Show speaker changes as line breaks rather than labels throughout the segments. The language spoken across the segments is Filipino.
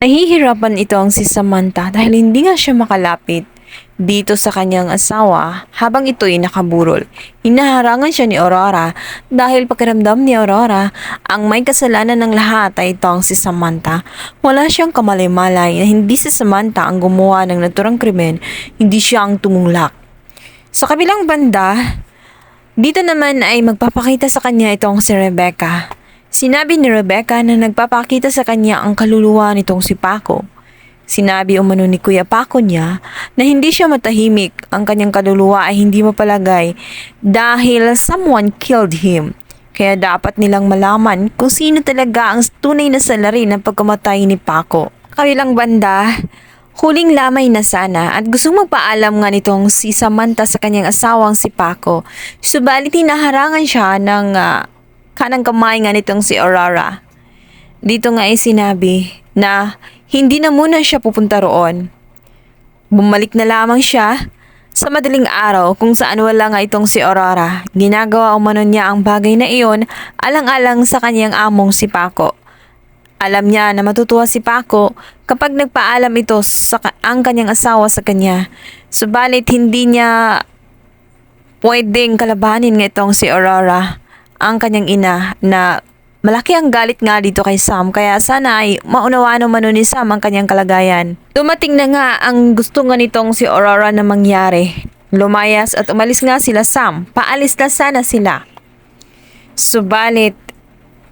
Nahihirapan itong si Samantha dahil hindi nga siya makalapit dito sa kanyang asawa habang ito'y nakaburol. Hinaharangan siya ni Aurora dahil pakiramdam ni Aurora ang may kasalanan ng lahat ay itong si Samantha. Wala siyang kamalay-malay na hindi si Samantha ang gumawa ng naturang krimen, hindi siya ang tumulak. Sa kabilang banda, dito naman ay magpapakita sa kanya itong si Rebecca. Sinabi ni Rebecca na nagpapakita sa kanya ang kaluluwa nitong si Paco. Sinabi umano ni Kuya Paco niya na hindi siya matahimik, ang kanyang kaluluwa ay hindi mapalagay dahil someone killed him. Kaya dapat nilang malaman kung sino talaga ang tunay na salarin ng pagkamatay ni Paco. Kabilang banda, huling lamay na sana at gustong magpaalam nga nitong si Samantha sa kanyang asawang si Paco. Subalit hinaharangan siya ng kanang kamay nga nitong si Aurora. Dito nga ay sinabi na hindi na muna siya pupunta roon. Bumalik na lamang siya sa madaling araw kung saan wala nga itong si Aurora. Ginagawa umano niya ang bagay na iyon alang-alang sa kanyang among si Paco. Alam niya na matutuwa si Paco kapag nagpaalam ito sa ang kanyang asawa sa kanya. Subalit hindi niya pwedeng kalabanin nga itong si Aurora, ang kanyang ina, na malaki ang galit nga dito kay Sam, kaya sana ay maunawaan naman ni Sam ang kanyang kalagayan. Dumating na nga ang gusto nga nitong si Aurora na mangyari. Lumayas at umalis nga sila Sam. Paalis na sana sila. Subalit,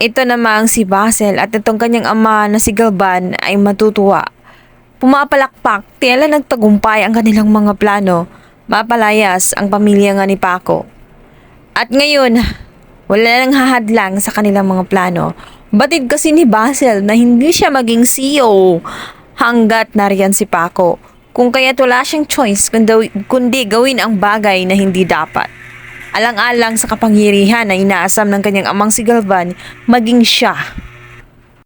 ito namang si Basil at itong kanyang ama na si Galban ay matutuwa. Pumapalakpak, tila nagtagumpay ang kanilang mga plano. Mapalayas ang pamilya nga ni Paco. At ngayon, wala nang hahadlang sa kanilang mga plano. Batid kasi ni Basil na hindi siya maging CEO hanggat nariyan si Paco. Kung kaya't wala siyang choice kundi gawin ang bagay na hindi dapat. Alang-alang sa kapangyarihan na inaasam ng kanyang amang si Galvan, maging siya